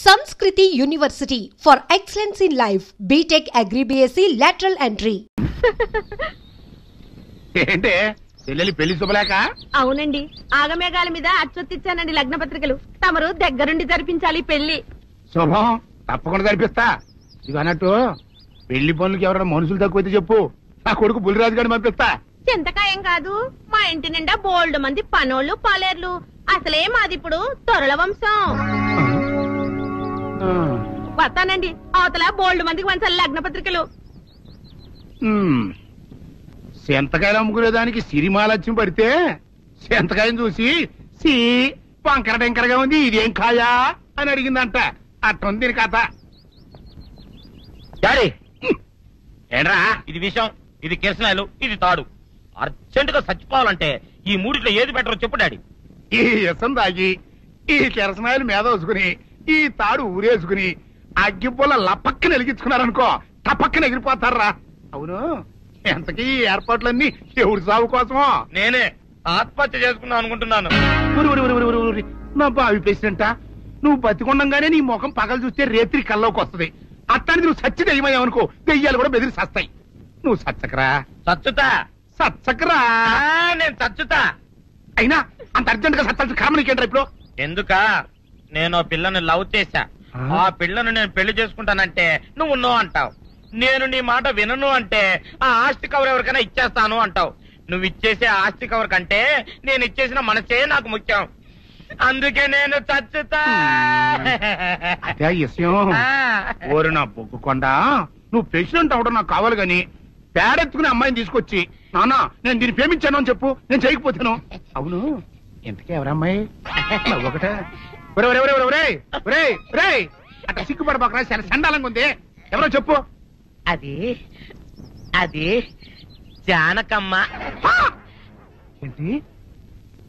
Samskriti University for excellence in life. BTech Agri BSc lateral entry. ఏంటే చెల్లెలి పెళ్లి శుభలేక? అవునండి, ఆగమేఘాల మీద అచ్చొత్తిచ్చానండి లగ్న పత్రికలు. తమరు దగ్గరుండి జరిపించాలి పెళ్లి. శుభం, తప్పకుండా జరిపిస్తా. ఇది అన్నట్టు పెళ్లి పనులకి ఎవరైనా మనుషులు తక్కువైతే చెప్పు, నా కొడుకు బుల్లిరాజు గారిని పంపిస్తా. చింతకాయం కాదు, మా ఇంటి నిండా బోల్డ్ మంది పనోళ్ళు పాలేర్లు. అసలే మాది ఇప్పుడు తొరల వంశం. వస్తానండి, అవతల బోల్డ్ మందికి వంచాలి లగ్న పత్రికలు. సెంతకాయలు అమ్ముకునేదానికి సిరిమాలత్యం పడితే సెంతకాయని చూసి సి వంకర టెంకరగా ఉంది, ఇదేం కాయా అని అడిగిందంట. అట్టుంది దీని కథ. డాడీ ఏంట్రా? ఇది విషం, ఇది కిరసనాయలు, ఇది తాడు. అర్జెంట్ గా చచ్చిపోవాలంటే ఈ మూడిట్లో ఏది బెటర్ చెప్పు డాడీ. ఈ ఇసం తాగి ఈ కిరసనాయలు మీద వేసుకుని ఈ తాడు ఊరేసుకుని అగ్గిపూల లపక్కన వెలిగించుకున్నారనుకో, టపక్కన ఎగిరిపోతారా. అవును, ఎంతకీ ఈ ఏర్పాట్లన్నీ ఎవరి సాగు కోసమో? నేనే ఆత్మహత్య చేసుకుందాం అనుకుంటున్నాను. నా బావి పేసినంట, నువ్వు బతికొండంగానే నీ ముఖం పగలు చూస్తే రేత్రి కల్లోకి వస్తుంది. అట్టానికి నువ్వు సచ్చి దెయ్యమయ్యావనుకో, దెయ్యాలు కూడా బెదిరి సస్తాయి. నువ్వు సచ్చకరా, చచ్చుతా. సచ్చకరా. నేను చచ్చుతా. అయినా అంత అర్జెంట్ గా సత్తాల్సిన కర్మ నీకేంట్రా ఇప్పుడు? ఎందుక నేను పిల్లని లవ్ చేశా. ఆ పిల్లను నేను పెళ్లి చేసుకుంటానంటే నువ్వు నో అంటావు. నేను నీ మాట వినను అంటే ఆ ఆస్తి కవర్ ఎవరికైనా ఇచ్చేస్తాను అంటావు. నువ్వు ఇచ్చేసే ఆస్తి కవర్ కంటే నేను ఇచ్చేసిన మనసే నాకు ముఖ్యం. అందుకే నేను చచ్చుతా. అదే విషయం. ఓరు నా బొగ్గుకొండ, నువ్వు ప్రెసిడెంట్ అవడం నాకు కావాలి గాని పేడెత్తుకునే అమ్మాయిని తీసుకొచ్చి నానా నేను దీన్ని ప్రేమించాను అని చెప్పు, నేను చేయకపోతాను. అవును, ఎంతకీ ఎవరమ్మాయి? ఒకటే అట్లా సిగ్గుపడబోకరా, చాలా సండాలంగా ఉంది. ఎవరో చెప్పు. అది అది జానకమ్మ. ఏంటి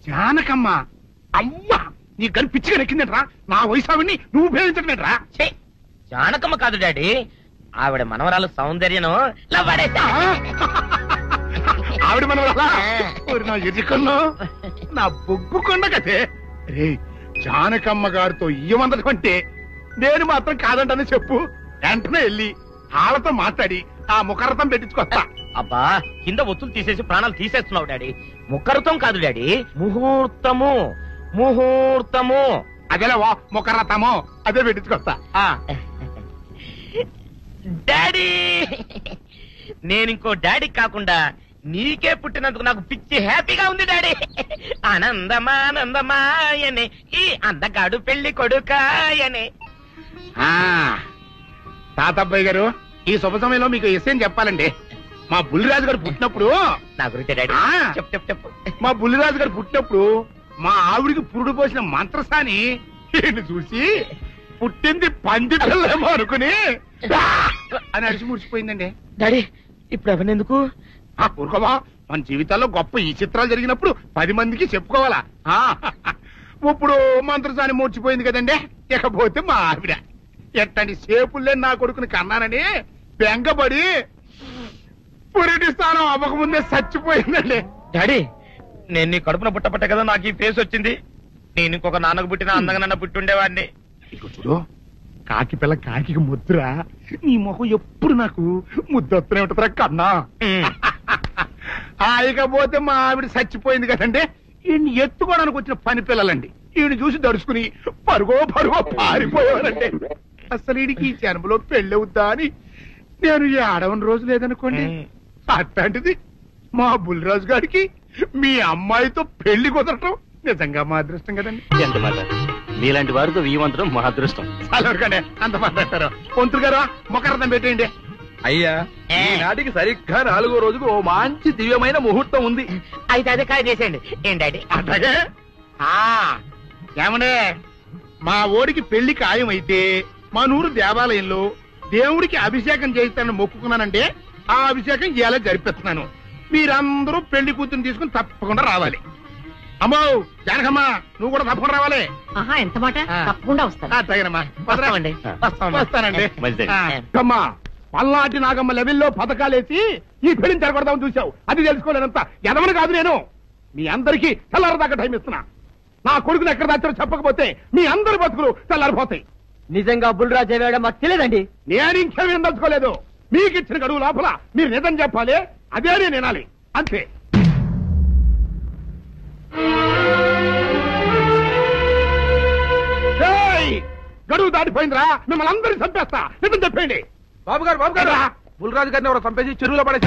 జానకమ్మ? అమ్మా, నీ గని పిచ్చిగా నెక్కిందంట్రా. నా వయసు ఆవిడ్ని నువ్వు ప్రేమించటమేట్రా? జానకమ్మ కాదు డాడీ, ఆవిడ మనవరాలు సౌందర్యను ఆవిడ మనవరాలా? నా ఎదుకుల్లో నా బొగ్గుకొండ కదే. రే, జానకమ్మ గారితో ఇయ్యమందడం అంటే నేను మాత్రం కాదంటనే చెప్పు. వెంటనే వెళ్ళి వాళ్ళతో మాట్లాడి ఆ ముఖరథం పెట్టించుకొస్తా. అబ్బా, కింద ఒత్తులు తీసేసి ప్రాణాలు తీసేస్తున్నావు డాడీ. ముఖరథం కాదు డాడీ, ముహూర్తము. ముహూర్తము అదేలా ముఖరథము, అదే పెట్టించుకొస్తా. డాడీ, నేను ఇంకో డాడీ కాకుండా నీకే పుట్టినందుకు నాకు పిచ్చి హ్యాపీగా ఉంది డాడీ. ఆనందమానందమాయనే ఈ అందగాడు పెళ్లి కొడుకాయనే. తాతబ్బాయి గారు, ఈ శుభ సమయంలో మీకు విషయం చెప్పాలండి. మా బుల్లిరాజు గారు పుట్టినప్పుడు నా గురించి డాడీ చెప్పు చెప్పు చెప్పు. మా బుల్లిరాజు గారు పుట్టినప్పుడు మా ఆవిడికి పురుడు పోసిన మంత్రసాని ఈయన చూసి పుట్టింది పందిటలేమో అనుకుని అని అడిచి ముడిచిపోయిందండి. డాడీ, ఇప్పుడు అవన్నీ ఎందుకు? ఊరుకోవా, మన జీవితాల్లో గొప్ప ఈ చిత్రాలు జరిగినప్పుడు 10 మందికి చెప్పుకోవాలా. ఇప్పుడు మంత్రసాని మూర్చిపోయింది కదండి. ఇకపోతే మా ఆవిడ ఎట్టని సేపుల్లే నా కొడుకుని కన్నానని బెంగపడి పురిటి స్థానం అవ్వకముందే చచ్చిపోయిందండి. డాడీ, నేను నీ కడుపున పుట్టపట్టే కదా నాకు ఈ ఫేస్ వచ్చింది. నేను ఇంకొక నాన్నకు పుట్టిన అందంగా నన్ను పుట్టుండేవాడిని. ఇక చూడు, కాకి పిల్ల కాకి ముద్ర, నీ మొహం ఎప్పుడు నాకు ముద్దొత్తనే ఉంటుందిరా కన్నా. ఇకపోతే మా ఆవిడ చచ్చిపోయింది కదండి. ఈయన్ని ఎత్తుకోవడానికి వచ్చిన పని పిల్లలండి ఈయన చూసి దడుచుకుని పరుగో పారిపోయేవారండి. అసలు ఈడికి ఈ జన్మలో పెళ్ళవుద్దా అని నేను ఈ ఆడవని రోజు లేదనుకోండి. అట్లాంటిది మా బుల్లిరాజు గారికి మీ అమ్మాయితో పెళ్లి కుదరటం నిజంగా మా అదృష్టం కదండి. ఎంత మాట, మీలాంటి వారితో వీయమంతరం మా అదృష్టం. చాలవరకండి, అంత మాట్లాడతారు. పొంతులు గారు ముఖరథం పెట్టేయండి. అయ్యా, ఈనాటికి సరిగ్గా 4వ రోజుకు ఓ మంచి దివ్యమైన ముహూర్తం ఉంది. అయితే అదే కాయ చేసేయండి. ఏం డాడీ? అట్లాగే. ఏమనే, మా ఓడికి పెళ్లి ఖాయమైతే మా నూరు దేవాలయంలో దేవుడికి అభిషేకం చేయిస్తానని మొక్కుకున్నానంటే ఆ అభిషేకం ఇలా జరిపిస్తున్నాను. మీరందరూ పెళ్లి కూతురు తీసుకుని తప్పకుండా రావాలి. అమ్మో జానకమ్మ, నువ్వు కూడా తప్పకుండా రావాలి. ఎంత మాట, తప్పకుండా వస్తాను. అట్లాగేనమ్మా, వస్తామండి. వస్తానండి. అమ్మా, పల్నాటి నాగమ్మ లెవెల్లో పథకాలేసి ఈ పెళ్లిని జరగొడదామని చూసావు. అది తెలుసుకోలేనంత ఎదవని కాదు నేను. మీ అందరికీ తెల్లారదాకా టైం ఇస్తున్నా. నా కొడుకుని ఎక్కడ దాచారో చెప్పకపోతే మీ అందరి బతుకులు తెల్లారిపోతాయి. నిజంగా బుల్రాజ్ అయ్యాడో మాకు తెలియదండి. నేను ఇంకేమీ దలుచుకోలేదు. మీకు ఇచ్చిన గడువు లోపల మీరు నిజం చెప్పాలి, అదే నేను వినాలి, అంతే. గడువు దాటిపోయిందిరా, మిమ్మల్ని అందరినీ చంపేస్తా, నిజం చెప్పండి. బాబు గారు బుల్రాజు గారిని ఎవరో చంపేసి చెరువులో పడేసి.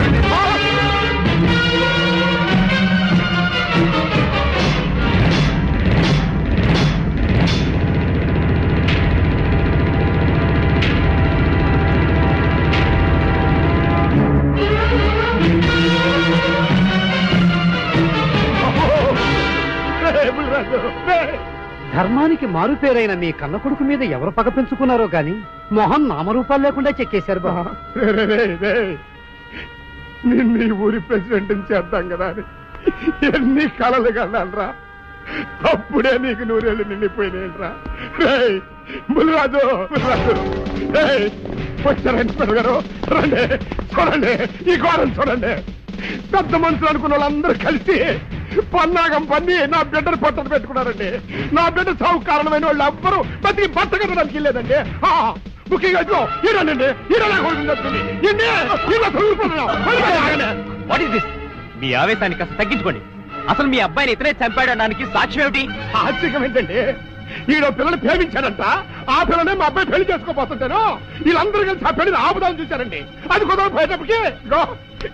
ధర్మానికి మారుపేరైన మీ కన్న కొడుకు మీద ఎవరు పగ పెంచుకున్నారో గాని మొహం నామరూపాలు లేకుండా చెక్కేశారు బాబా. నిన్ను ఈ ఊరి ప్రెసిడెంట్ చేద్దాం కదా అని ఎన్ని కలలు కన్నారా, అప్పుడే నీకు నూరేళ్ళు నిండిపోయినాయిరా. బుల్రాజు వచ్చారండి పెద్దగారు, రండి చూడండి, ఈ ఘోరం చూడండి. పెద్ద మనుషులు అనుకున్న వాళ్ళందరూ కలిసి పన్నాగం పన్ని నా బిడ్డను పొట్టను పెట్టుకున్నారండి. నా బిడ్డ సాగు కారణమైన వాళ్ళు ఎవ్వరూ బతికి బట్ట కట్టడానికి వెళ్ళలేదండి. ముఖ్యంగా మీ ఆవేశాన్ని కాస్త తగ్గించుకోండి. అసలు మీ అబ్బాయిని ఇతనే చంపాడడానికి సాక్ష్యం ఏమిటి? సాక్ష్యం ఏంటండి, ఈడో పిల్లని ప్రేమించాడంట, ఆ పిల్లనే మా అబ్బాయి పెళ్లి చేసుకోపోతుంటాను. వీళ్ళందరూ కలిసి ఆ పెళ్లిని ఆపుదాం చూశారండి. అది కుదరపోయేటప్పటికి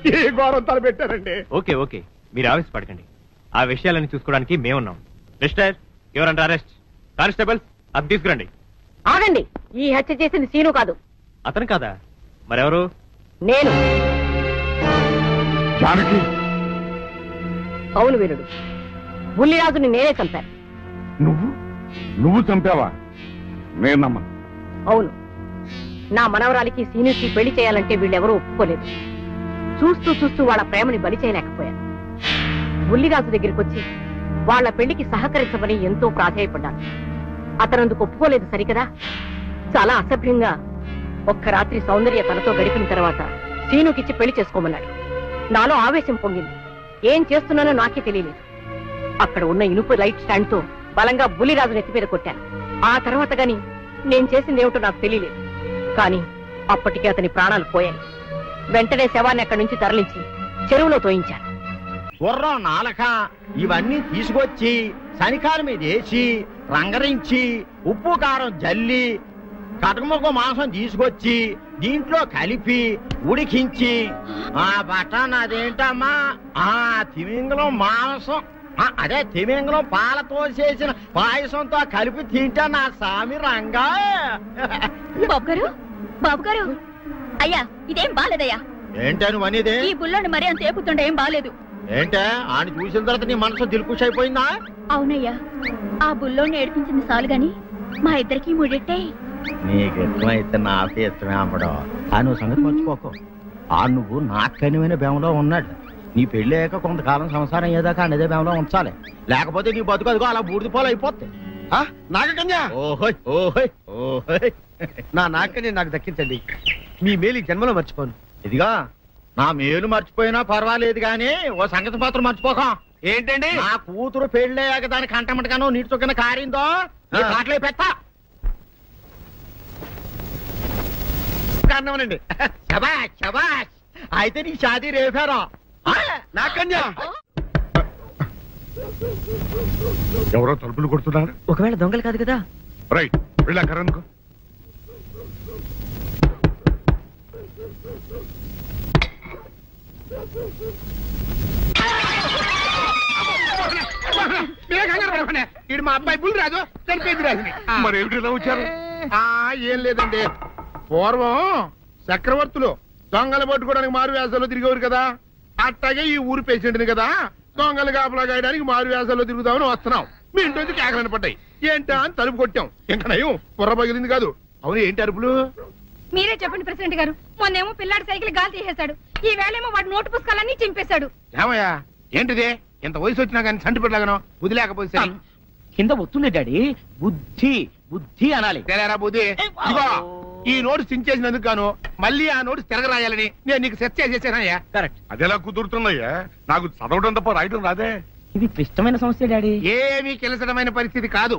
ఈ ఘోరం తలపెట్టారండి. ఓకే మీరు ఆవేశపడకండి. ఆ విషయాలను చూసుకోవడానికి మేమున్నాం. మిస్టర్ ఎవరంటే అరెస్ట్. కానిస్టేబుల్స్ అది తీసుకురండి. ఆగండి, ఈ హత్య చేసింది సీను కాదు. అతను కాదా? మరెవరు? నేను. జానకి. అవును వీరుడు, బుల్లిరాజుని నేనే చంపాను. నువ్వు చంపావా? నేను నమ్మను. అవును, నా మనవరాలికి సీనుకి పెళ్లి చేయాలంటే వీళ్ళెవరూ ఒప్పుకోలేదు. చూస్తూ వాళ్ళ ప్రేమని బలి చేయలేకపోయాను. బుల్లిరాజు దగ్గరికి వచ్చి వాళ్ల పెళ్లికి సహకరించమని ఎంతో ప్రాధేయపడ్డాను. అతనందుకు ఒప్పుకోలేదు సరికదా. చాలా అసభ్యంగా ఒక్క రాత్రి సౌందర్య తనతో గడిపిన తర్వాత సీనుకిచ్చి పెళ్లి చేసుకోమన్నాడు. నాలో ఆవేశం పొంగింది. ఏం చేస్తున్నానో నాకే తెలియలేదు. అక్కడ ఉన్న ఇనుప లైట్ స్టాండ్ తో బలంగా బుల్లిరాజు నెత్తి మీద కొట్టాను. ఆ తర్వాత గాని నేను చేసిందేమిటో నాకు తెలియలేదు. కానీ అప్పటికే అతని ప్రాణాలు పోయాయి. వెంటనే శవాన్ని అక్కడి నుంచి తరలించి చెరువులో తోయించాను. గుర్రం నాలక ఇవన్నీ తీసుకొచ్చి శనికాల మీద వేసి రంగరించి ఉప్పు కారం జల్లి కటకముక్క మాంసం తీసుకొచ్చి దీంట్లో కలిపి ఉడికించి ఆ బటన్ అదేంటమ్మా తిమింగలం మాంసం అదే తిమింగలం పాలతో చేసిన పాయసంతో కలిపి తింటా నా సామి రంగా. బాబు గారు అయ్యా, ఇదేం బాలేదయ్యా. ఏంటా నువ్వు అనేది? ఈ బుల్లోని మరీ అంత ఏపుతుండే ఏం బాలేదు. ఏంటే ఆయన చూసిన తర్వాత నీ మనసు దిల్కుష్ అయిపోయిందా? అవునయ్యా, ఆ బుల్లోని ఏడిపించింది చాలు గాని మా ఇద్దరికి ముడిట్టే. నీకు ఇష్టమైతే నాకే ఇష్టమే అమ్మడం. ఆ నువ్వు సంగతి మర్చిపోకు. ఆ నువ్వు నాకనివైన బేమలో ఉన్నాడు. నీ పెళ్లి అయ్యాక కొంతకాలం సంసారం ఏదాకా అనేదే బేమలో ఉంచాలి. లేకపోతే నీ బతుకు అదిగో అలా బూడిద పోలు అయిపోతుంది. నాగకన్యా, ఓహోయ్ ఓహోయ్ ఓహోయ్, నా నాకన్య నాకు దక్కించండి. మీ మేలు జన్మలో మర్చిపోను. ఇదిగా నా మేలు మర్చిపోయినా పర్వాలేదు గానీ ఓ సంగతి మాత్రం మర్చిపోకం. ఏంటండి? నా కూతురు పెళ్ళయ్యాక దానికి కంటమటగానో నీటి చొక్కన కారిందో కాట్లే పెట్టా. కారణమనండి. శబాష్ శబాష్, అయితే నీ షాదీ రేపారా? నాకన్య ఎవరో తలుపులు కొడుతున్నారు. ఒకవేళ దొంగలు కాదు కదా? రైట్, వెళ్ళాకరనుకో. ఇడు మా అబ్బాయి బుల్లిరాజు చనిపోయింది రాజుని. మరేమిటి ఇలా వచ్చారు? ఏం లేదండి, పూర్వం చక్రవర్తులు దొంగలు పట్టుకోవడానికి మారు వేసాల్లో తిరిగేవారు కదా. అట్టాగే ఈ ఊరు పేషెంట్ని కదా దొంగలు కాపలా గాయడానికి మారు వేసాల్లో తిరుగుదామని వస్తున్నాం. మీ ఇంటి నుంచి కేకలను పడ్డాయి. ఏంటా అని తలుపు కొట్టాం. ఇంకా నయం బుర్ర పగిలింది కాదు. అవును, ఏంటి అరుపులు? మీరే చెప్పండి ప్రెసిడెంట్ గారు. మొన్నేమో పిల్లాడి సైకిల్ గాలి తీసేశాడు, ఈ వేళేమో వాడి నోటు పుస్తకాలన్నీ చింపేశాడు. ఏమయ్యా ఏంటిదే? ఇంత వయసు వచ్చినా కానీ సంటి పెట్టలాగనో బుద్ధి లేకపోతే కింద వస్తుంది డాడీ. బుద్ధి బుద్ధి అనాలి. తెలేరా బుద్ధి? ఇదిగో ఈ నోటు చించేసినందుకు గాను మళ్ళీ ఆ నోటు తిరగరాయాలని నేను నీకు సెట్ చేసేసానయ్యా. కరెక్ట్. అదెలా కుదురుతున్నాయ్యా? నాకు చదవడం తప్ప రాయటం రాదే. ఇది క్లిష్టమైన సమస్య డాడీ. ఏమీ కిలసడమైన పరిస్థితి కాదు.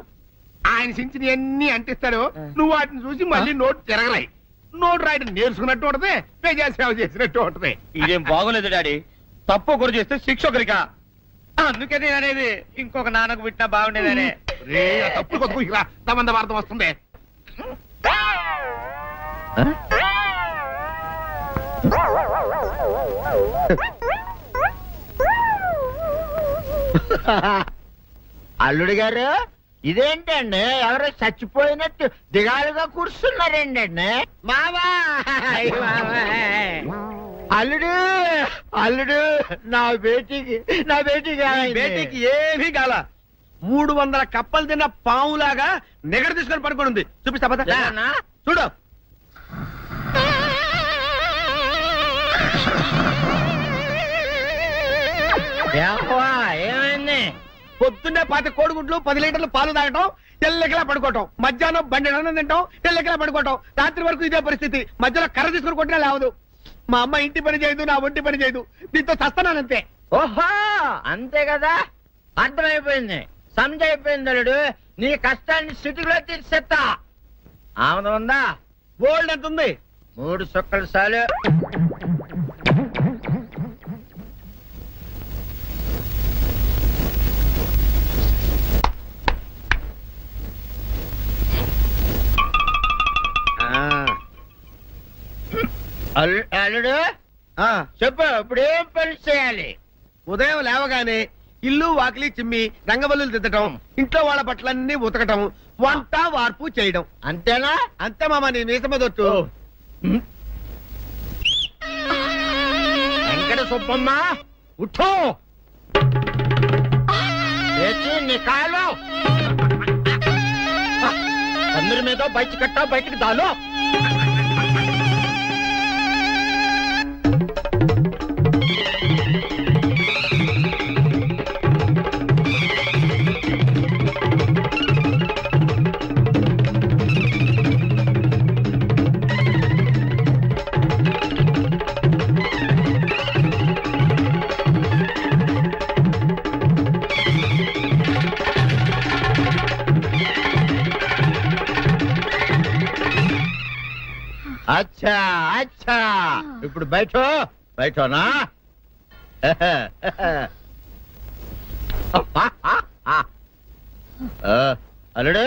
ఆయన సించిన అన్ని అంటిస్తాడు. నువ్వు వాటిని చూసి మళ్ళీ నోటు తిరగలే. నోటు రాయడం నేర్చుకున్నట్టు ఉంటది, ప్రజా సేవ చేసినట్టు ఉంటది. ఇదేం బాగోలేదు డాడీ. తప్పు ఒకరు చేస్తే శిక్ష ఒకరికా. అందుకే నేను అనేది ఇంకొక నాన్నకు పుట్టినా బాగుండేదనే. రే తప్పుడు కొత్త ఇలా తమంద వార్త వస్తుంది. అల్లుడు గారు ఇదేంటండి ఎవరో చచ్చిపోయినట్టు దిగాలుగా కూర్చున్నారేంటండి? మావా అల్లుడు అల్లుడు నా బేటీకి బేటీకి ఏమీ కాల. 300 కప్పలు తిన్న పావులాగా నిగడ తీసుకొని పడుకొని ఉంది. చూపిస్తా పద. చూడు. ఏమైంది? పొద్దున్నే 10 కోడిగుడ్లు 10 లీటర్లు పాలు తాగటం, తెల్లకిలా పడుకోవటం. మధ్యాహ్నం బండి అన్నం తింటాం, తెల్లకిలా పడుకోవటం. రాత్రి వరకు ఇదే పరిస్థితి. మధ్యలో కర్ర తీసుకుని కొట్టినా లేవదు. మా అమ్మ ఇంటి పని చేయదు, నా ఒంటి పని చేయదు. దీంతో చస్తున్నానంతే. ఓహో అంతే కదా, అర్థమైపోయింది, సమజైపోయింది. అల్లుడు నీ కష్టాన్ని సిటీలో తీర్చేస్తా. ఆమె ఉందా? గోల్డ్ ఎంత ఉంది? 3 సుక్కలు చాలు. అల్లుడు చెప్పు, ఇప్పుడు ఏం పని చేయాలి? ఉదయం లేవగానే ఇల్లు వాకిలి చిమ్మి రంగవల్లులు దిద్దటం, ఇంట్లో వాళ్ళ బట్టలన్నీ ఉతకటం, వంట వార్పు చేయడం. అంతేనా? అంతే మామ, నీ మీసమదొట్టు. వెంకట సుబ్బమ్మ ఉఠో, లేచి నీ కాలు అందరి మీద బయట కట్టా, బయటికి దాలో. అచ్చా అచ్చా, ఇప్పుడు బయటనా? అల్లుడు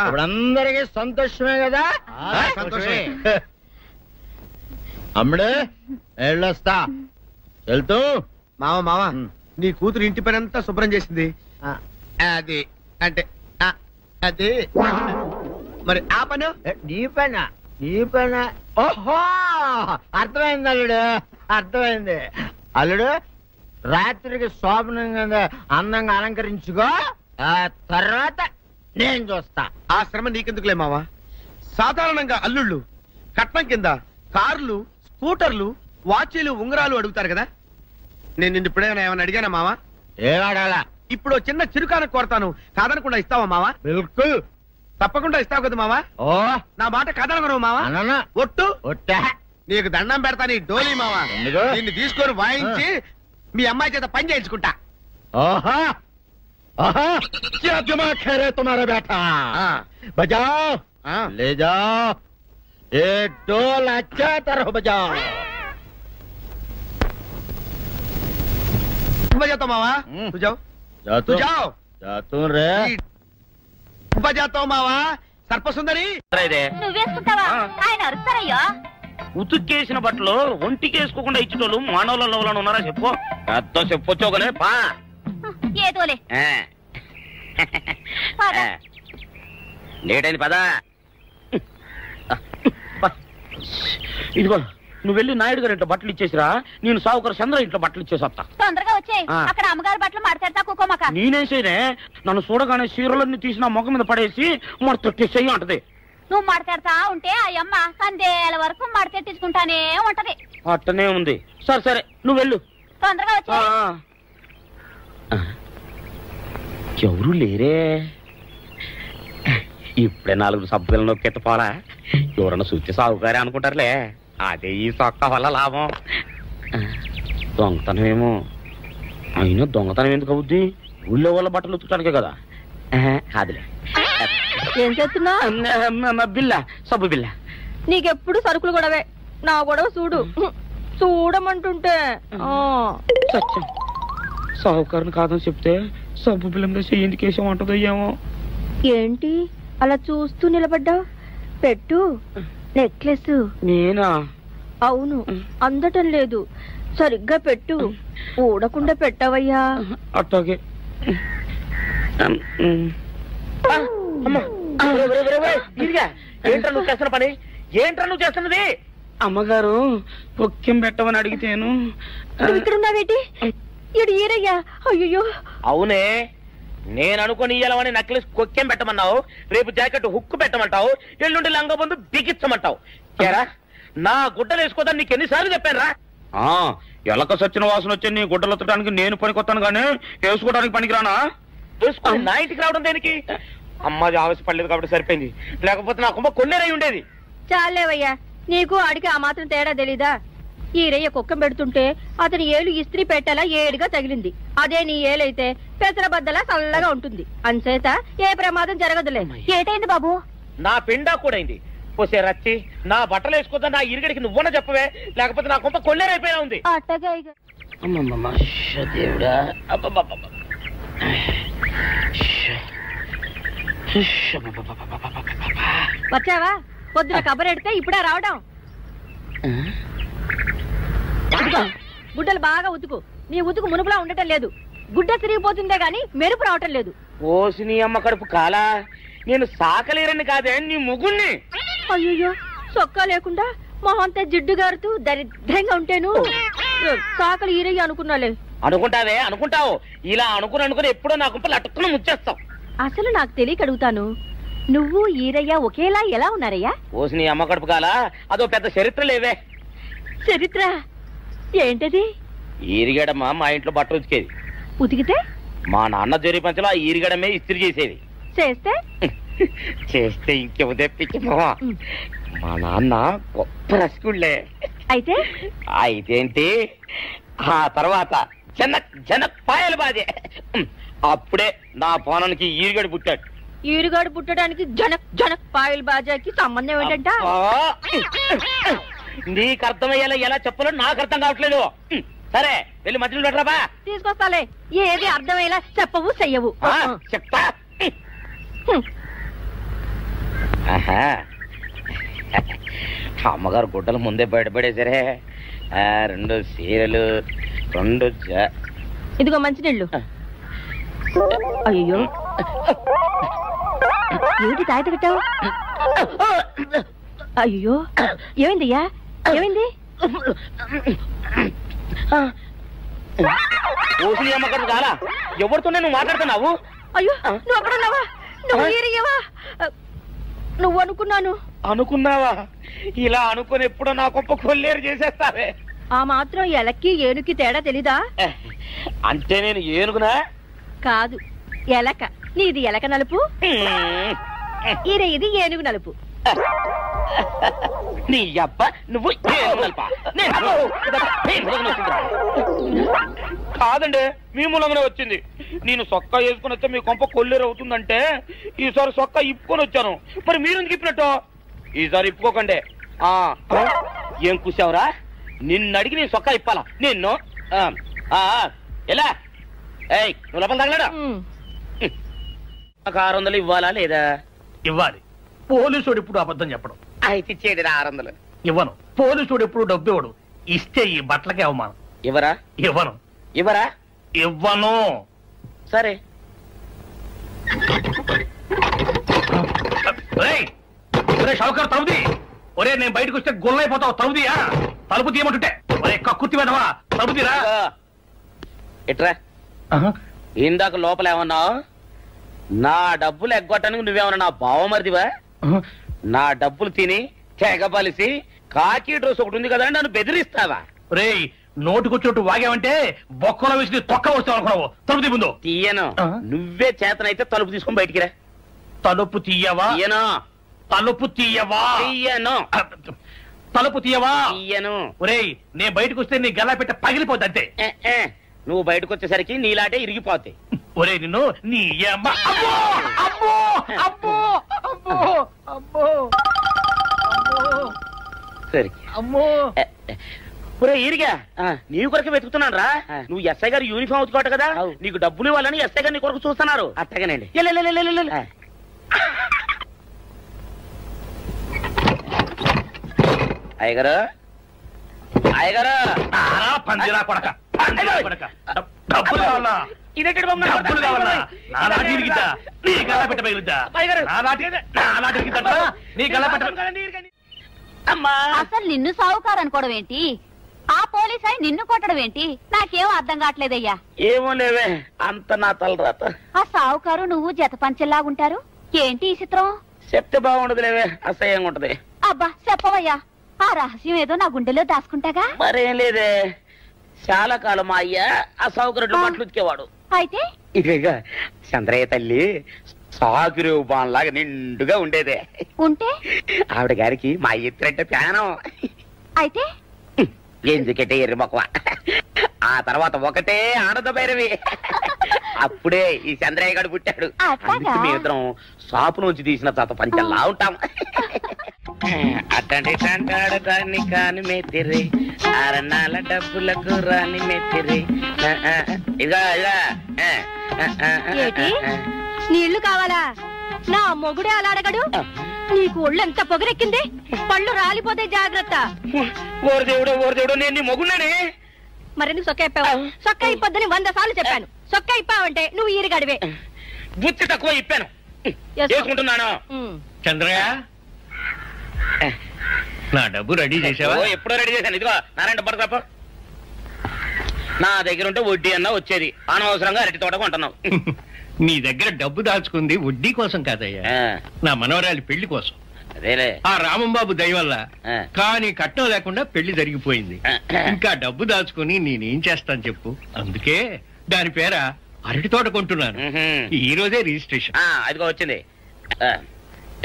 ఇప్పుడు అందరికీ సంతోషమే కదా? సంతోషమే. అమ్ముడు వెళ్ళొస్తా. వెళ్తూ మామ నీ కూతురు ఇంటి పని అంతా శుభ్రం చేసింది. అది అంటే అది మరి ఆ పను నీ పైన. ఓహో అర్థమైంది అల్లుడు, అర్థమైంది. అల్లుడు రాత్రికి శోభనంగా అందంగా అలంకరించుకో, ఆ తర్వాత నేను చూస్తా. ఆ శ్రమ నీకెందుకులే మావా. సాధారణంగా అల్లుళ్ళు కట్నం కింద కార్లు, స్కూటర్లు, వాచీలు, ఉంగరాలు అడుగుతారు కదా. నేను నిన్ను ఇప్పుడేమైనా ఏమైనా అడిగానా మావా? ఏం అడగాల? ఇప్పుడు చిన్న చిరుకాన కోరతాను, కాదనకుండా ఇస్తావా మావా? బిల్కుల్ తప్పకుండా ఇస్తావు కదా మావా. ఓ నా మాట కాదనగను మావా. అననా ఒట్టు ఒట్టా. నీకు దండం పెడతా నీ డోలీ మావా. ఎందుకు? దీన్ని తీసుకొని వాయించి మీ అమ్మాయి చేత పని చేయించుకుంటా. ओहा आहा क्या दिमाग है रे तुम्हारा बेटा। बजाओ ले जाओ एक डोल अच्छा तरह बजाओ। बजाता मावा तू जाओ जातू जाओ जातू रे बजाता मावा సర్పసుందరి నువ్వేసుకుంటావా? ఆయన అరుస్తారయ్యా. ఉతుక్కేసిన బట్టలు ఒంటికి వేసుకోకుండా ఇచ్చేటోళ్ళు మానవులలో ఉన్నారా చెప్పు. పెద్ద చెప్పొచ్చోగలే పా ఏదోలే లేటైంది పదా. ఇదిగో నువ్వు వెళ్ళి నాయుడు గారి ఇంట్లో బట్టలు ఇచ్చేసిరా, నేను సావుకర్ చంద్ర ఇంట్లో బట్టలు ఇచ్చేసి వస్తా. తొందరగా వచ్చాయి. అక్కడ అమ్మగారి బట్టలు మాడతాడతా కుకోమక. నేనేసేనే నన్ను చూడగానే చీరలన్నీ తీసి నా ముఖం మీద పడేసి మడతెట్టేసేయి అంటది. నువ్వు మాడతాడతా ఉంటే ఆ అమ్మ సందేల వరకు మడతెట్టించుకుంటానే ఉంటది. అట్టనే ఉంది. సరే సరే నువ్వు వెళ్ళు తొందరగా వచ్చా. ఎవరు లేరే, ఇప్పుడే 4 సభ్యులను నొక్కెత్త పోరా. ఎవరన్నా చూస్తే సాగుగారే అనుకుంటారులే. అదే ఈ సొక్క వల్ల లాభం. దొంగతనం ఏమో. అయినా దొంగతనం ఎందుకు అవుద్ది? ఊళ్ళో వాళ్ళ బట్టలు ఉతుకడానికే కదా. కాదులే ఏం చేస్తున్నా? బిల్ల సబ్బు బిల్ల. నీకెప్పుడు సరుకులు గొడవే. నా గొడవ చూడు. చూడమంటుంటే సత్యం సాహుకారుని కాదని చెప్తే సబ్బు బిల్ల మీద ఎందుకు వేసామంటుందో ఏమో. ఏంటి అలా చూస్తూ నిలబడ్డావు? పెట్టు. నెక్లెస్. నేనా? అవును, అందటం లేదు. సరిగ్గా పెట్టు. ఊడకుండా పెట్టవయ్యా. అట్టాగే. ఏంట్రా నువ్వు చేస్తున్న పని? ఏంట్రా నువ్వు చేస్తున్నది? అమ్మగారు పొక్కెం పెట్టమని అడిగితేను. నువ్వు ఇక్కడ ఉన్నావేటి? ఇడు ఈరయ్యా. అయ్యో. అవునే, నేను అనుకుని ఇయ్యాలని నెక్లెస్ కొక్కెం పెట్టమన్నావు, రేపు జాకెట్ హుక్కు పెట్టమంటావు, ఎల్లుండి లంగా బంధు బిగించమంటావు. ఏరా నా గుడ్డలు వేసుకోదని నీకు ఎన్నిసార్లు చెప్పానురా? ఎలక సచ్చిన వాసన వచ్చి నీ గుడ్డలు ఎత్తడానికి నేను పనికొత్తాను కానీ వేసుకోవడానికి పనికిరానా? వేసుకుని నా ఇంటికి రావడం దేనికి? అమ్మాది ఆవేశపడలేదు కాబట్టి సరిపోయింది, లేకపోతే నా కుమ్మ కొన్నేరై ఉండేది. చాలేవయ్యా, నీకు ఆడికి ఆ మాత్రం తేడా తెలీదా? ఈరయ్య కుక్కం పెడుతుంటే అతని ఏలు ఇస్త్రీ పెట్టేలా ఏడుగా తగిలింది. అదే నీ ఏలైతే పెసరబద్దలా చల్లగా ఉంటుంది. అంచేత ఏ ప్రమాదం జరగదులే. ఏటైంది బాబు? నా పిండా కూడా అయింది. పోసే రచ్చి నా బట్టలు వేసుకోద్దా నా ఇరుగడికి నువ్వున చెప్పవే, లేకపోతే నా కొంత కొల్లేరైపోయినా ఉంది. దేవుడా. వచ్చావా? పొద్దున కబరెడితే ఇప్పుడే రావడం. గుడ్డలు బాగా ఉతుకు. నీ ఉతుకు మునుపులా ఉండటం లేదు. గుడ్డ తిరిగిపోతుందే గాని మెరుపు రావటం లేదు. ఓసి నీ అమ్మ కడుపు కాలా, నేను సాకలేరని కాదే నీ ముగుణ్ణి. అయ్యో, సొక్కా లేకుండా మొహంతా జిడ్డు గారుతూ దరిద్రంగా ఉంటేను సాకలు ఈరయ్య అనుకున్నాలే. అనుకుంటావే, అనుకుంటావు. ఇలా అనుకుని ఎప్పుడో నా గుంపలు అటుక్కుని ముచ్చేస్తావు. అసలు నాకు తెలియక అడుగుతాను, నువ్వు ఈరయ్య ఒకేలా ఎలా ఉన్నారయ్యా? ఓసి నీ అమ్మ కడుపు కాలా, అదో పెద్ద చరిత్ర లేవే. చరిత్ర ఏంటది? ఈరిగడమ్మ మా ఇంట్లో బట్టలు ఉతికేది. ఉతికితే మా నాన్న జరి పంచలో ఆ ఈరిగడమే ఇస్త్రీ చేసేది. చేస్తే చేస్తే ఇంకెవ తెప్పించమో. మా నాన్న గొప్ప రసికుళ్ళే. అయితే అయితేంటి, ఆ తర్వాత జనక్ పాయలు బాధే. అప్పుడే నా పోనానికి ఈరుగడి పుట్టాడు. ఈరుగాడు పుట్టడానికి జనక్ పాయల్ బాజాకి సంబంధం ఏంటంట? నీకు అర్థమయ్యేలా ఎలా చెప్పాలో నాకు అర్థం కావట్లేదు. సరే వెళ్ళి మధ్యలో పెట్టరాబా. తీసుకొస్తాలే. ఏది అర్థమయ్యేలా చెప్పవు చెయ్యవు. చెప్తా. అమ్మగారు గుడ్డలు ముందే బయటపడేసరే. 2 చీరలు, 2 ఇదిగో మంచినీళ్ళు. అయ్యో, ఏమిటి తాయిత కట్టావు? అయ్యో, ఏమైందయ్యా? ఏమైంది? ఓసి అమ్మగారు చాలా ఎవరితోనే నువ్వు మాట్లాడుతున్నావు? అయ్యో, నువ్వు అక్కడున్నావా? నువ్వు ఏరియవా? నువ్వు అనుకున్నావా? ఇలా అనుకుని ఎప్పుడో నా గొప్ప కొల్లేరు చేసేస్తావే. ఆ మాత్రం ఎలక్కి ఏనుకి తేడా తెలీదా? అంటే నేను ఏనుగునా? కాదు, ఎలక. నీది ఎలక నలుపు, ఇది ఏనుగు నలుపు. నీ అబ్బ నువ్వు కాదండి, మీ మూలంగానే వచ్చింది. నేను సొక్కా వేసుకుని వచ్చా మీ కొంప కొల్లేరు అవుతుందంటే ఈసారి సొక్కా ఇప్పుకొని వచ్చాను. మరి మీరు ఎందుకు ఇప్పినట్టు? ఈసారి ఇప్పుకోకండి. ఏం కూసావురా? నిన్ను అడిగి నేను సొక్కా ఇప్పాలా? నిన్ను ఎలా? ఏయ్, నువ్వు లోపల తగలడా? నాకు 600 ఇవ్వాలా లేదా? ఇవ్వాలి. పోలీసుడు ఇప్పుడు అబద్ధం చెప్పడం. అయితే ఇచ్చేది 600. ఇవ్వను. పోలీసుడు ఎప్పుడు డబ్బు ఇవ్వడు. ఇస్తే ఈ బట్టలకే అవమానం. ఇవ్వరా? ఇవ్వను. సరే. షౌకర్ తలుపుది. ఒరే, నేను బయటకు వస్తే గొల్లైపోతావు. తలుపుదియా? తలుపు తీయమంటుంటే ఒరే కక్కుర్తి వెదవా, తలుపు తీరా. ఎట్రా? ఇందాక లోపల ఏమన్నావు? నా డబ్బులు ఎగ్గొట్టడానికి నువ్వేమన్నా నా బావమరిదివా? నా డబ్బులు తిని తెగబలిసి కాకి డ్రెస్ ఒకటి ఉంది కదా నన్ను బెదిరిస్తావా? రే, నోటుకొచ్చినట్టు వాగావంటే బొక్కలో వేసి తొక్క వస్తావు అనుకున్నావు. తలుపు తీ ముందు. తీయను. నువ్వే చేతనైతే తలుపు తీసుకొని బయటికి రా. తలుపు తీయవా? తలుపు తీయవా? తలుపు తీయవా? తీయను. ఒరేయ్, నేను బయటకు వస్తే నీ గల్లా పెట్ట పగిలిపోద్ది అంతే. నువ్వు బయటకు వచ్చేసరికి నీలాటే ఇరిగిపోతాయి. ఒరే నిన్ను నీ అమ్మ అమ్మో అమ్మో అమ్మో అమ్మో అమ్మో సరే అమ్మో ఒరే ఈరిగా నీ కొరకు వెతుకుతున్నాను రా. నువ్వు ఎస్ఐ గారు యూనిఫామ్ అవుతుకోట కదా, నీకు డబ్బులు ఇవ్వాలని ఎస్ఐ గారు నీ కొరకు చూస్తున్నారు. అట్టగానండి. అయ్యగారు అయ్యగారు పందిరా కొడక డబ్బులు కావాలా? ఇదేంటి బాబు? డబ్బులు కావాలా? నా లాటి ఇరిగిద్దా? నీ గల్లా పెట్ట పగిలిద్దా? నా లాటి ఇరిగిద్దా? నీ గల్లా పెట్ట. అమ్మా అసలు నిన్ను సావుకారు అనుకోవడం ఏంటి? ఆ పోలీస్ అయి నిన్ను కొట్టడం ఏంటి? నాకేం అర్థం కావట్లేదయ్యా. ఏమో లేవే, అంత నా తలరాత. ఆ సావుకారు నువ్వు జత పంచెల్లాగుంటారు ఏంటి ఈ చిత్రం? చెప్తే బాగుండదు లేవే, అసహ్యంగా ఉంటది. అబ్బా చెప్పవయ్యా, ఆ రహస్యం ఏదో నా గుండెలో దాచుకుంటాగా. మరేం లేదే, చాలా కాలం మా అయ్య ఆ సౌకర్యం బట్టలు ఉతికేవాడు. అయితే ఇక చంద్రయ్య తల్లి సాగురు బాన్లాగా నిండుగా ఉండేదే. ఉంటే ఆవిడ గారికి మా ఎత్తురంటే ప్యానం. అయితే ఎందుకంటే ఎర్రి మొక్కవ. ఆ తర్వాత ఒకటే ఆనంద భైరవి. అప్పుడే ఈ చంద్రయ్య గారు పుట్టాడు. అందుకే మీ ఇద్దరం షాపు నుంచి తీసిన తాత పంచల్లా ఉంటాం. అట్టండి తంటాడు దాన్ని కాని మెత్తిరి, అరణాల డబ్బులకు రాని మెత్తిరి. ఇదా నీళ్లు కావాలా? నా మొగుడే అలా అడగడు. నీకు ఒళ్ళు ఎంత పొగరెక్కింది, పళ్ళు రాలిపోతే జాగ్రత్త. ఓరు దేవుడు నేను నీ మొగున్నానే. మరెందుకు సొక్క ఇప్పావు? సొక్క ఇప్పొద్దని 100 సార్లు చెప్పాను. సొక్క ఇప్పావంటే నువ్వు ఈరిగడివే. బుద్ధి తక్కువ ఇప్పాను, చేసుకుంటున్నాను. చంద్రయ్య, నా డబ్బు రెడీ చేసావా? ఎప్పుడో రెడీ చేశాను. ఇదిగో నారాయణ డబ్బు తప్ప నా దగ్గర ఉంటే వడ్డీ అన్నా వచ్చేది. అనవసరంగా అరటి తోట కొంటున్నావు. నీ దగ్గర డబ్బు దాచుకుంది వడ్డీ కోసం కాదయ్యా, నా మనవరాలి పెళ్లి కోసం. అదేలే, ఆ రామంబాబు దయ వల్ల కానీ కట్నం లేకుండా పెళ్లి జరిగిపోయింది. ఇంకా డబ్బు దాచుకుని నేనేం చేస్తాను చెప్పు. అందుకే దాని పేర అరటి తోట కొంటున్నాను. ఈ రోజే రిజిస్ట్రేషన్. అదిగో వచ్చింది.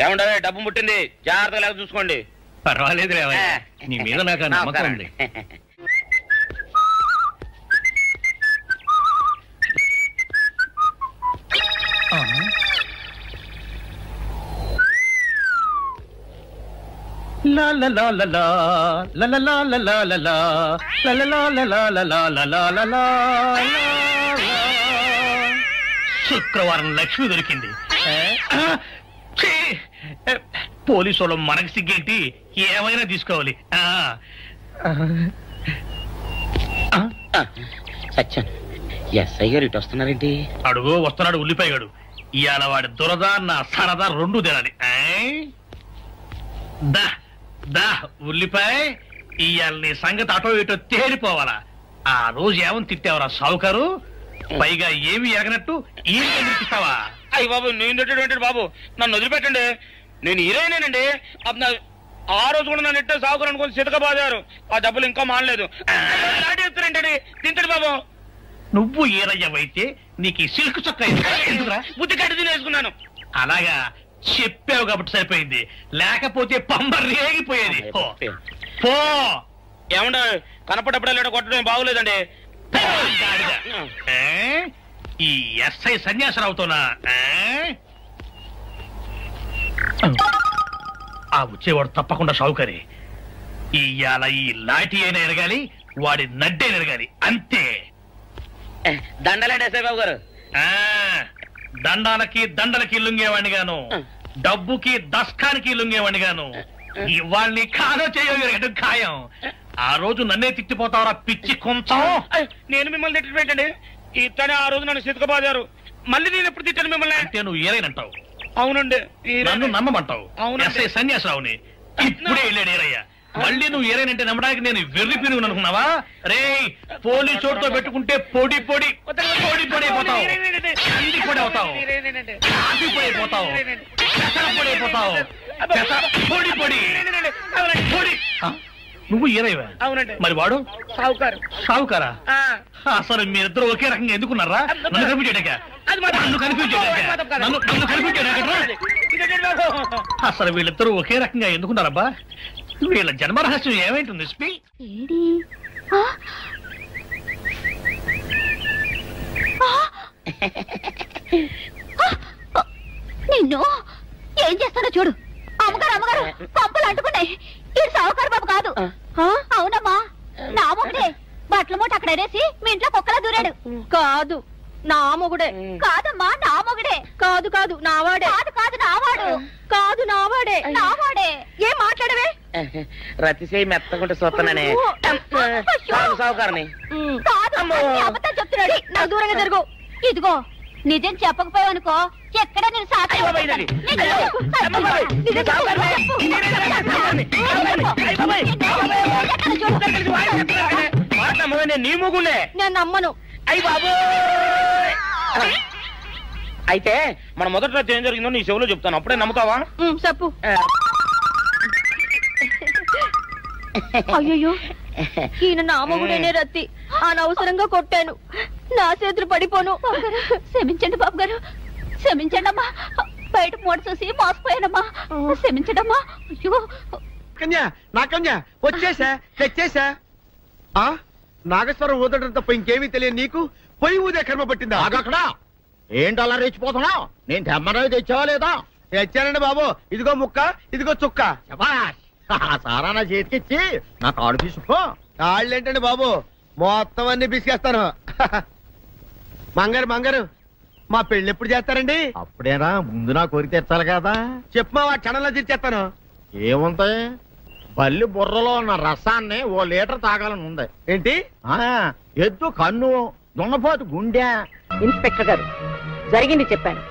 ఏముండవే, డబ్బు ముట్టింది, జాగ్రత్తగా చూసుకోండి. పర్వాలేదు లేవయ్యా, నీ మీద నాకు నమ్మకం ఉంది. శుక్రవారం లక్ష్మి దొరికింది. పోలీసు వాళ్ళు మనకి సిగ్గేంటి, ఏమైనా తీసుకోవాలి. సత్యం, ఎస్ఐ గారు ఇటు వస్తున్నారేంటి? అడుగు వస్తున్నాడు ఉల్లిపాయగాడు. ఇవాళ వాడి దురద నా సరదా రెండు తినాలి. దా దా ఉల్లిపాయ, ఇవాళ నీ సంగతి అటో ఇటో తేలిపోవాలా. ఆ రోజు ఏమని తిట్టావరా సావుకారు? పైగా ఏమి ఎరగనట్టు ఈ ఇస్తావా? అయ్యి బాబు, నేను తిట్టేటువంటి బాబు, నన్ను వదిలిపెట్టండి. నేను హీరోయినేనండి. ఆ రోజు కూడా నన్ను ఇట్టే సాగుకుని అనుకుని చితకబాదారు. ఆ డబ్బులు ఇంకా మానలేదు. ఎత్తురేంటండి, తింటాడు బాబు. నువ్వు ఏరయ్యవైతే నీకు ఈ సిల్క్ చొక్కా బుద్ధి కట్టి తినేసుకున్నాను. అలాగా చెప్పావు కాబట్టి సరిపోయింది, లేకపోతే పంబ రేగిపోయేది. పో. ఏమండ కనపడప్పుడే కొట్టడం బాగులేదండి. ఈ ఎస్ఐ సన్యాసరావుతోనా? ఆ వచ్చేవాడు తప్పకుండా షావుకరి. ఇవాళ ఈ లాఠీ అయినా ఎరగాలి, వాడి నడ్డే ఎరగాలి, అంతే. దండలేండి ఎస్ఐ బాబు గారు. దండాలకి దండలకి లొంగేవాడిని గాను, డబ్బుకి దస్కానికి లొంగేవాడిని గాను. ఇవాళ్ళని కాదో చేయడం ఖాయం. ఆ రోజు నన్నే తిట్టిపోతావరా పిచ్చి కొంచెం. నేను మిమ్మల్ని తిట్టి పెట్టండి. ఇతనే ఆ రోజు నన్ను సితకబాదారు. మళ్ళీ నేను ఎప్పుడు తిట్టాను మిమ్మల్ని? అంటే నువ్వు ఏరైనంటావు. అవునండి, నన్ను నమ్మమంటావు. ఎస్ఐ సన్యాసరావుని ఇప్పుడే వెళ్ళాడు ఏరయ్య. మళ్ళీ నువ్వు ఏరైనంటే నమ్మడానికి నేను వెర్రి పిరుగు అనుకున్నావా? రే, పోలీసు చోటుతో పెట్టుకుంటే పొడి పొడి పొడి పొడి అయిపోతావు, అంది పొడి అవుతావు, కాఫీ పొడి అయిపోతావు, పొడి అయిపోతావు, పొడి పొడి పొడి. నువ్వు ఏరైవా? అవునండి. మరి వాడు సావుకారు. సావుకారా? అసలు మీరిద్దరు ఒకే రకంగా ఎందుకున్నారా? నన్ను కనిపించాక అసలు వీళ్ళిద్దరూ ఒకే రకంగా ఎందుకున్నారబ్బా? వీళ్ళ జన్మరహస్యం ఏమైంటుంది? నిన్ను ఏం చేస్తాడో చూడు. అమ్మగారు అమ్మగారు పంపలు అంటుకున్నాయి. ఇది సావుకారు బాబు కాదు. అవునమ్మా, నా మొగుడే బట్టల మూట అక్కడ అనేసి మీ ఇంట్లో కుక్కలా దూరాడు. కాదు నా మొగుడే. కాదమ్మా నా మొగుడే. కాదు కాదు నావాడే. కాదు కాదు నావాడు. కాదు నావాడే. నావాడే. ఏం మాట్లాడవే? రతిసేయి మెత్తకుంటే చూస్తున్నానే సావుకారని. కాదు అబద్ధం చెప్తున్నాడు. నా దూరంగా జరుగు. ఇదిగో నిజం చెప్పకపోయావనుకో ఎక్కడ నేను సాక్షి నీ మొగుండే. నేను నమ్మను. అయ్యి బాబు. అయితే మన మొదటి రోజు ఏం జరిగిందో నీ చెవులో చెప్తాను, అప్పుడే నమ్ముతావా? చెప్పు. అయ్యో ఈయన నా మొగుడేనే రత్తి. అనవసరంగా కొట్టాను. నా చేతులు పడిపోను. క్షమించండి బాబు గారు, క్షమించండి అమ్మా. బయట మూట చూసి మోసపోయానమ్మా. క్షమించడమ్మా. అయ్యో కన్యా నా కన్యా వచ్చేసా తెచ్చేసా. నాగేశ్వరం ఊదటం తప్ప ఇంకేమీ తెలియదు నీకు. పొయ్యి ఊదే కర్మ పట్టిందా? అక్కడ ఏంటి అలా రెచ్చిపోతున్నావు? నేను తెమ్మనవి తెచ్చావా లేదా? తెచ్చానండి బాబు. ఇదిగో ముక్క, ఇదిగో చుక్క. సారా నా చేతికిచ్చి నా కాడు తీసుకో. కాళ్ళేంటండి బాబు, మొత్తం అన్ని బిసికేస్తాను. మంగారు మంగారు మా పెళ్ళి ఎప్పుడు చేస్తారండి? అప్పుడేనా, ముందు నా కోరిక తెచ్చాలి కదా. చెప్పమా, క్షణంలో తీర్చేస్తాను. ఏముంటాయి, బల్లి బుర్రలో ఉన్న రసాన్ని 1 లీటర్ తాగాలని ఉంది. ఏంటి? ఎద్దు కన్ను, దున్నపోతు గుండె. ఇన్స్పెక్టర్ గారు, జరిగింది చెప్పాను.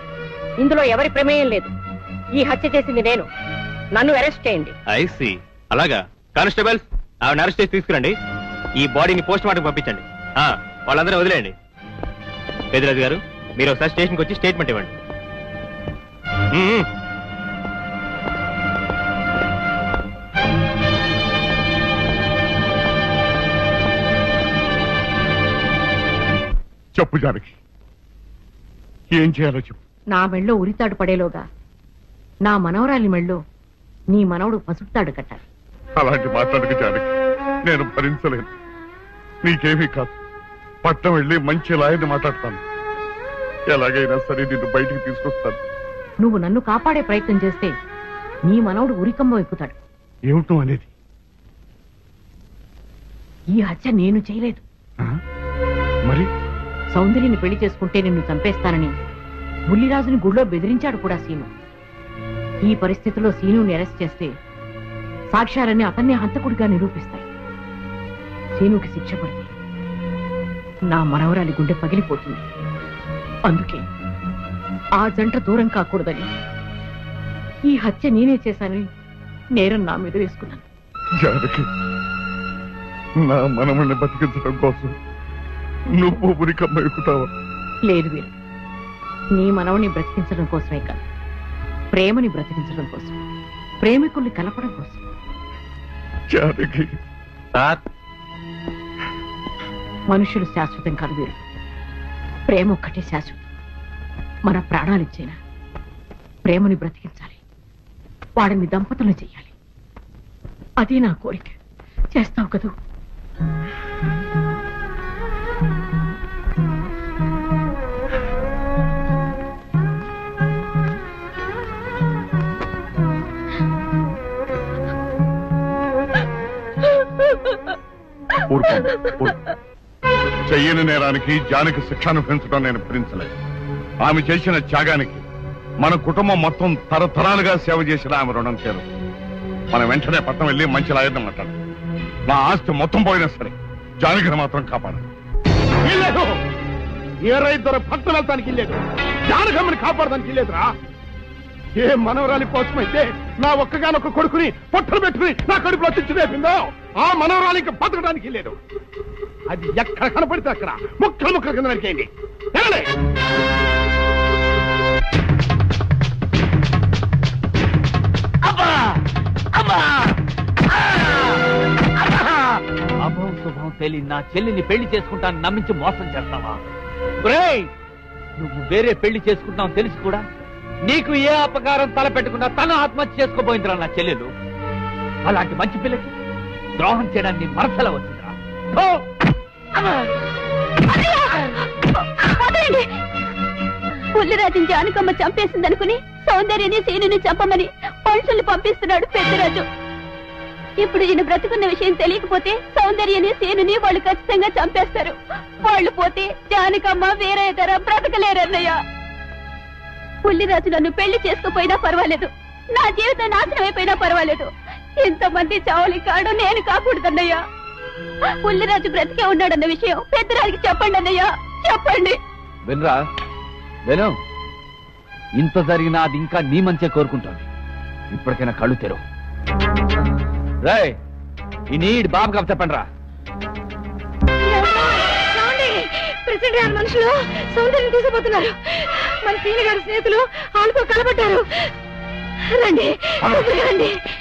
ఇందులో ఎవరి ప్రమేయం లేదు. ఈ హత్య చేసింది నేను. నన్ను అరెస్ట్ చేయండి. ఐసి అలాగా. కానిస్టేబుల్స్, ఆవిడ అరెస్ట్ చేసి తీసుకురండి. ఈ బాడీని పోస్ట్ మార్టం పంపించండి. వాళ్ళందరూ వదిలేయండి. పెద్దరాజు గారు, మీరు ఒకసారి స్టేషన్కి వచ్చి స్టేట్మెంట్ ఇవ్వండి. చెప్పు జానకి, ఏం చేయాలో చెప్పు. నా మెళ్ళో ఉరితాడు పడేలోగా నా మనవరాలి మెళ్ళో నీ మనవడు పసుపుతాడు కట్టాలి. అలాంటి మాట్లాడక జానకి, నేను భరించలేను. నీకేమీ కాదు, పట్నం వెళ్ళి మంచి లాయర్ని మాట్లాడతాను. ఎలాగైనా సరే నిన్ను బయటికి తీసుకొస్తాను. నువ్వు నన్ను కాపాడే ప్రయత్నం చేస్తే నీ మనవడు ఉరికంబం ఎక్కుతాడు. ఏమిటో అనేది? ఈ హత్య నేను చేయలేదు. మరి సౌందర్యని పెళ్లి చేసుకుంటే నిన్ను చంపేస్తానని బుల్లిరాజుని గుళ్ళో బెదిరించాడు కూడా సీను. ఈ పరిస్థితిలో సీనుని అరెస్ట్ చేస్తే సాక్ష్యాలన్నీ అతన్ని హంతకుడిగా నిరూపిస్తాయి. సీనుకి శిక్ష పడితే నా మనవరాలి గుండె పగిలిపోతుంది. అందుకే ఆ జంట దూరం కాకూడదని ఈ హత్య నేనే చేశానని నేరం నా మీద వేసుకున్నాను. జానకి, నా మనమని బతికించడం కోసం నువ్వు ఉరికమ్మ ఎక్కుతావా? లేదు వీరు, నీ మనవని బ్రతికించడం కోసమే కాదు, ప్రేమని బ్రతికించడం కోసం, ప్రేమికుల్ని కలపడం కోసం. జానకి, మనుషులు శాశ్వతం కాదు వీరు, ప్రేమ ఒక్కటే శాశ్వతం. మన ప్రాణాలిచ్చైనా ప్రేమని బ్రతికించాలి, వాడిని దంపతులు చెయ్యాలి. అదే నా కోరిక. చేస్తావు కదూ? చెయ్యని నేరానికి జానకి శిక్ష అనుభవించడం నేను భరించలేదు. ఆమె చేసిన త్యాగానికి మన కుటుంబం మొత్తం తరతరాలుగా సేవ చేసిన ఆమె రుణం చేరు. మనం వెంటనే పట్నం వెళ్ళి మంచి లాయర్ని మాట్లాడు. నా ఆస్తి మొత్తం పోయినా సరే జానకిని మాత్రం కాపాడు. ఏ రైతు పట్నం వెళ్తానికి లేదు, జానకమ్మని కాపాడడానికి లేదురా. ఏ మనవరాలి కోసమైతే నా ఒక్కగానొక్క కొడుకుని పొట్టలు పెట్టుకుని నా కడుపులో తెచ్చి రేపిందో, ఆ మనవరాలికి బతకడానికి లేదు. అది ఎక్కడ కనపడితే అక్కడ ముక్కలు ముక్కల కింద నరికేయండి. అభం శుభం తెలియని నా చెల్లిని పెళ్లి చేసుకుంటాను నమ్మించి మోసం చేస్తావా? నువ్వు వేరే పెళ్లి చేసుకుంటావు తెలిసి కూడా నీకు ఏ అపకారం తలపెట్టకుండా తను ఆత్మహత్య చేసుకోబోయిందిరా నా చెల్లెలు. అలాంటి మంచి పిల్లకి ద్రోహం చేయడానికి మనసులో వచ్చిందిరా. పుల్లిరాజుని జానకమ్మ చంపేసిందనుకుని సౌందర్యని సీనుని చంపమని మనుషుల్ని పంపిస్తున్నాడు పెద్దరాజు. ఇప్పుడు ఈయన బ్రతుకున్న విషయం తెలియకపోతే సౌందర్యని సీనుని వాళ్ళు ఖచ్చితంగా చంపేస్తారు. వాళ్ళు పోతే జానకమ్మ వేరే ధర బ్రతకలేరన్నయ్య. పుల్లిరాజు నన్ను పెళ్లి చేసుకోపోయినా పర్వాలేదు, నా జీవితం నాశనం అయిపోయినా పర్వాలేదు, ఇంతమంది చావులి కాడు నేను కాకూడదన్నయ్యా. పుల్లిరాజు బ్రతికే ఉన్నాడన్న విషయం పెద్దరాజుకి చెప్పండి అన్నయ్యా, చెప్పండి. వినరా విను, ఇంత జరిగినా అది ఇంకా నీ మంచిగా కోరుకుంటోంది. ఇప్పటికైనా కళ్ళు తెరు. రేయ్, ఈ నీడ్ బాబు కప్ చెప్పండి రా. ప్రెసిడెంట్ గారి మనుషులు సౌందర్యం తీసుకుపోతున్నారు. మన సీని గారి స్నేహితులు వాళ్ళతో కలబడ్డారు. రండి రండి.